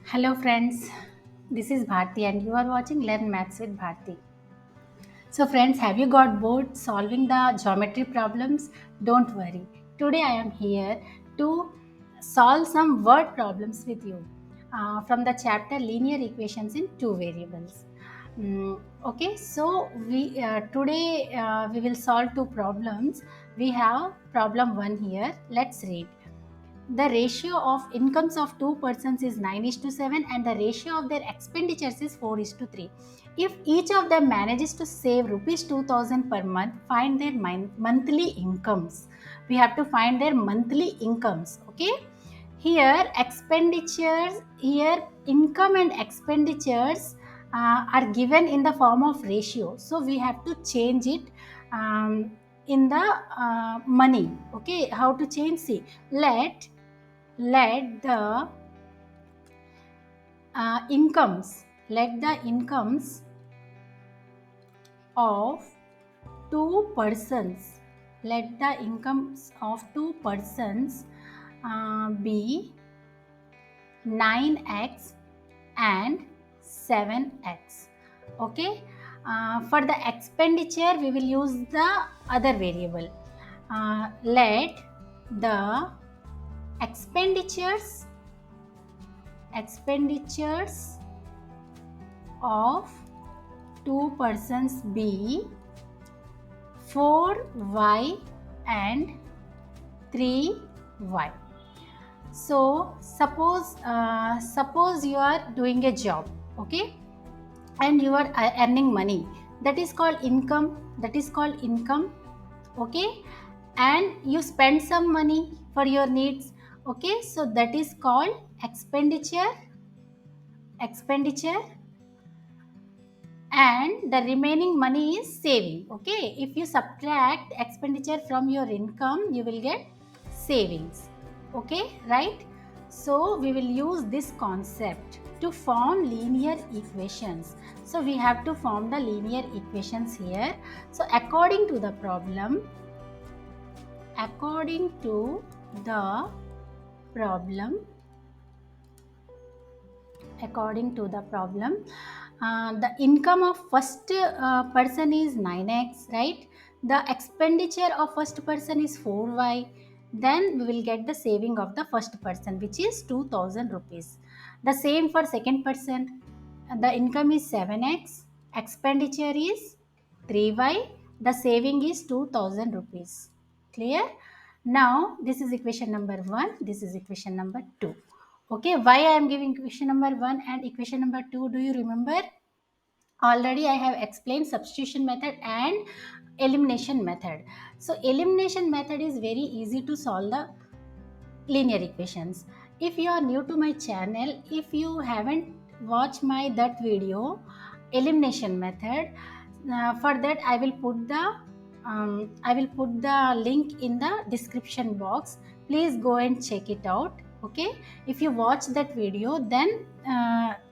Hello friends, this is Bharti and you are watching Learn Maths with Bharti. So friends, have you got bored solving the geometry problems? Don't worry. Today I am here to solve some word problems with you from the chapter Linear Equations in Two Variables. Okay, so we today we will solve two problems. We have problem 1 here. Let's read. The ratio of incomes of two persons is 9:7 and the ratio of their expenditures is 4:3. If each of them manages to save rupees 2000 per month, find their monthly incomes. We have to find their monthly incomes. Okay. Here expenditures, here income and expenditures are given in the form of ratio. So we have to change it in the money. Okay. How to change? See, let the incomes of two persons be 9x and 7x. Okay. For the expenditure we will use the other variable. Let the expenditures of two persons be 4y and 3y. So suppose you are doing a job, okay, and you are earning money. That is called income. Okay, and you spend some money for your needs. Okay, so that is called expenditure, and the remaining money is saving. Okay, if you subtract expenditure from your income, you will get savings. Okay, right? So we will use this concept to form linear equations. So we have to form the linear equations here. So according to the problem, the income of first person is 9x, right? The expenditure of first person is 4y. Then we will get the saving of the first person, which is 2000 rupees. The same for second person. The income is 7x, expenditure is 3y, the saving is 2000 rupees. Clear? Now this is equation number 1, this is equation number 2. Okay, why I am giving equation number 1 and equation number 2? Do you remember? Already I have explained substitution method and elimination method. So elimination method is very easy to solve the linear equations. If you are new to my channel, if you haven't watched my that video elimination method, for that I will put the link in the description box. Please go and check it out. Okay, if you watch that video, then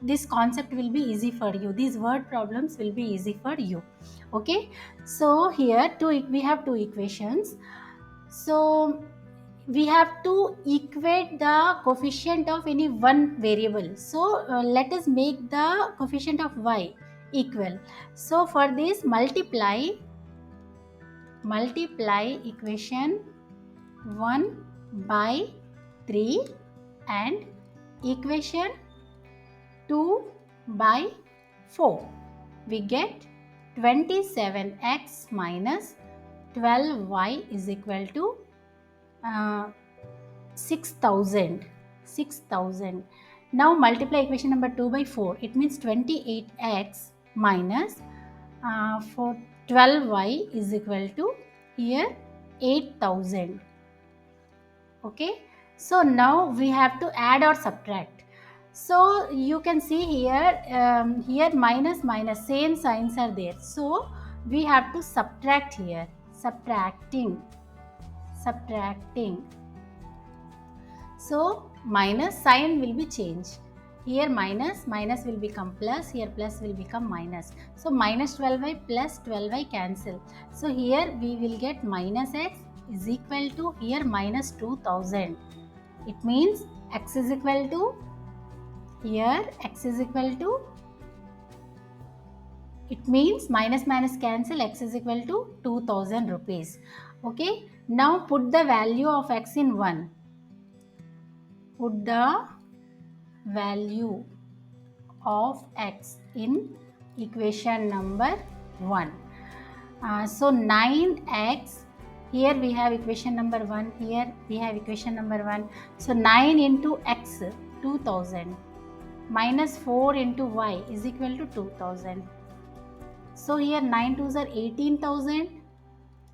this concept will be easy for you. These word problems will be easy for you. Okay, so here we have two equations. So we have to equate the coefficient of any one variable. So let us make the coefficient of y equal. So for this, multiply equation 1 by 3 and equation 2 by 4. We get 27x minus 12y is equal to 6000. Now multiply equation number 2 by 4. It means 28x minus 12y is equal to here 8000. Okay, so now we have to add or subtract. So you can see here here minus same signs are there. So we have to subtract here. Subtracting. So minus sign will be changed. Here minus will become plus, here plus will become minus. So minus 12y plus 12y cancel. So here we will get minus x is equal to here minus 2000. It means x is equal to, here x is equal to, it means minus minus cancel, x is equal to 2000 rupees. Okay, now put the value of x in 1. Put the value of x in equation number 1. So 9x, here we have equation number 1, here we have equation number 1. So 9 into x 2000 minus 4 into y is equal to 2000. So here 9 2s are 18,000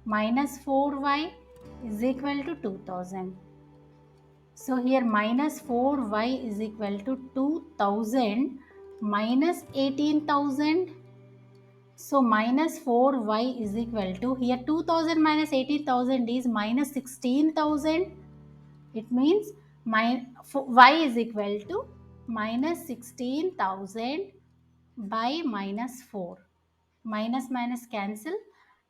minus 4y is equal to 2000. So here minus 4y is equal to 2000 minus 18,000. So minus 4y is equal to, here 2000 minus 18,000 is minus 16,000. It means y is equal to minus 16,000 by minus 4. Minus minus cancel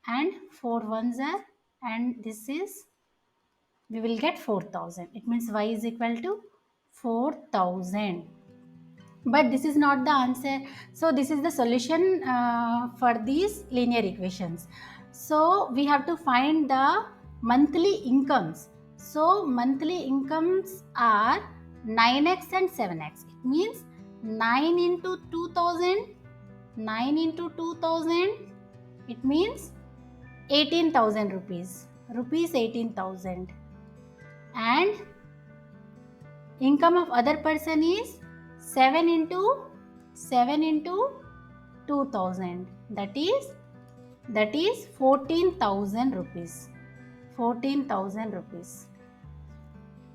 and 4 ones are, and this is, we will get 4000. It means y is equal to 4000. But this is not the answer. So this is the solution for these linear equations. So we have to find the monthly incomes. So monthly incomes are 9x and 7x. It means 9 into 2000, 9 into 2000, it means 18,000 rupees, rupees 18,000. And income of other person is 7 into 2000, that is 14,000 rupees, 14,000 rupees.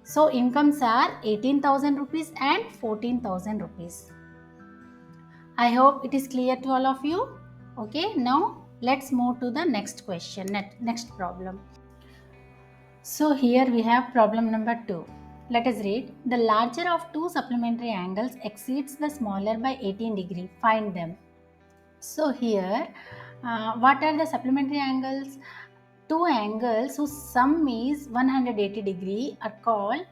So incomes are 18,000 rupees and 14,000 rupees. I hope it is clear to all of you. Okay, now let's move to the next question, next problem. So here we have problem number 2. Let us read. The larger of two supplementary angles exceeds the smaller by 18 degree. Find them. So here, what are the supplementary angles? Two angles whose sum is 180 degree are called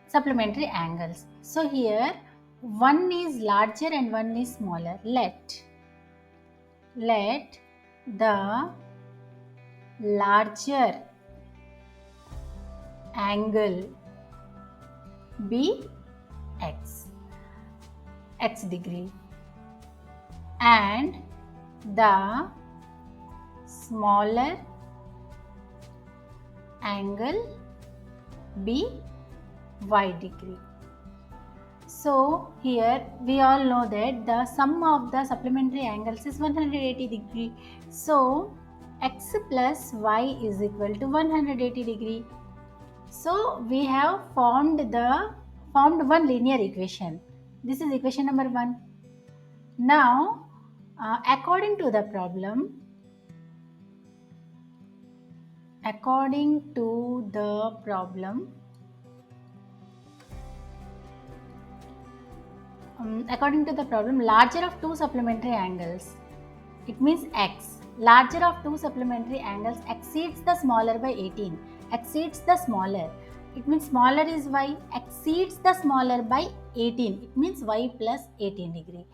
supplementary angles. So here, one is larger and one is smaller. Let the larger angle be x degree and the smaller angle be y degree. So here we all know that the sum of the supplementary angles is 180 degree. So x plus y is equal to 180 degree. So we have formed one linear equation. This is equation number 1. Now, according to the problem, larger of two supplementary angles, it means x. Larger of two supplementary angles exceeds the smaller by 18. Exceeds the smaller. It means smaller is y. Exceeds the smaller by 18. It means y plus 18 degree.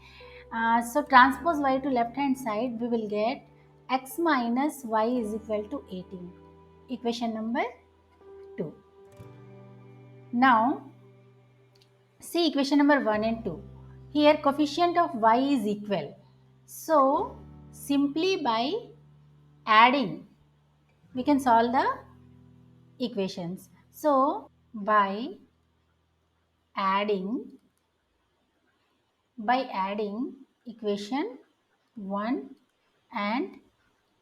So transpose y to left hand side, we will get x minus y is equal to 18. Equation number 2. Now, see equation number 1 and 2. Here coefficient of y is equal. So, simply by adding, we can solve the equations. So, by adding equation 1 and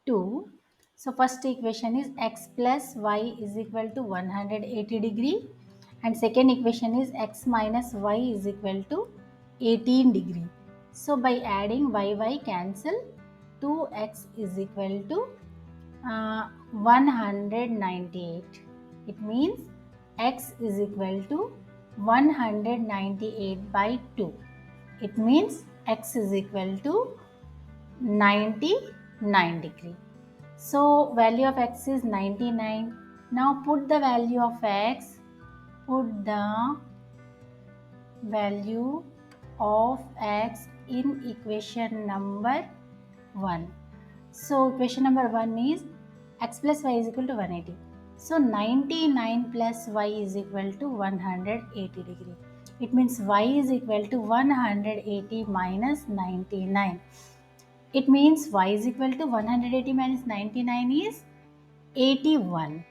2. So, first equation is x plus y is equal to 180 degree and second equation is x minus y is equal to 18 degree. So, by adding y cancel, 2x is equal to 198. It means x is equal to 198 by 2. It means x is equal to 99 degree. So value of x is 99. Now put the value of x. Put the value of x in equation number 1. So equation number 1 is x plus y is equal to 180. So 99 plus y is equal to 180 degree. It means y is equal to 180 minus 99. It means y is equal to 180 minus 99 is 81.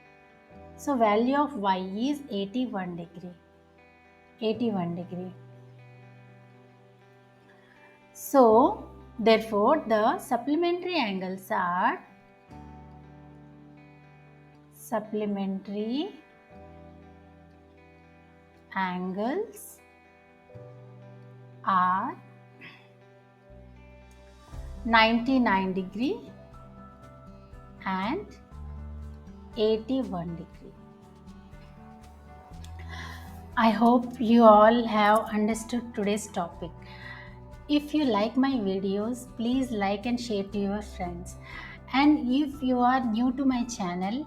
So value of y is 81 degree. 81 degree. So therefore the supplementary angles are supplementary angles are 99 degree and 81 degree. I hope you all have understood today's topic. If you like my videos, please like and share to your friends. And if you are new to my channel,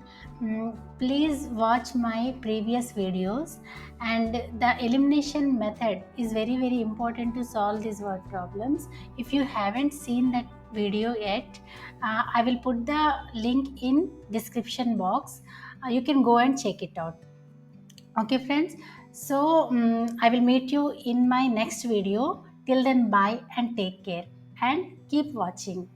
please watch my previous videos. And the elimination method is very important to solve these word problems. If you haven't seen that video yet, I will put the link in description box. You can go and check it out. Okay friends, so I will meet you in my next video. Till then, bye and take care and keep watching.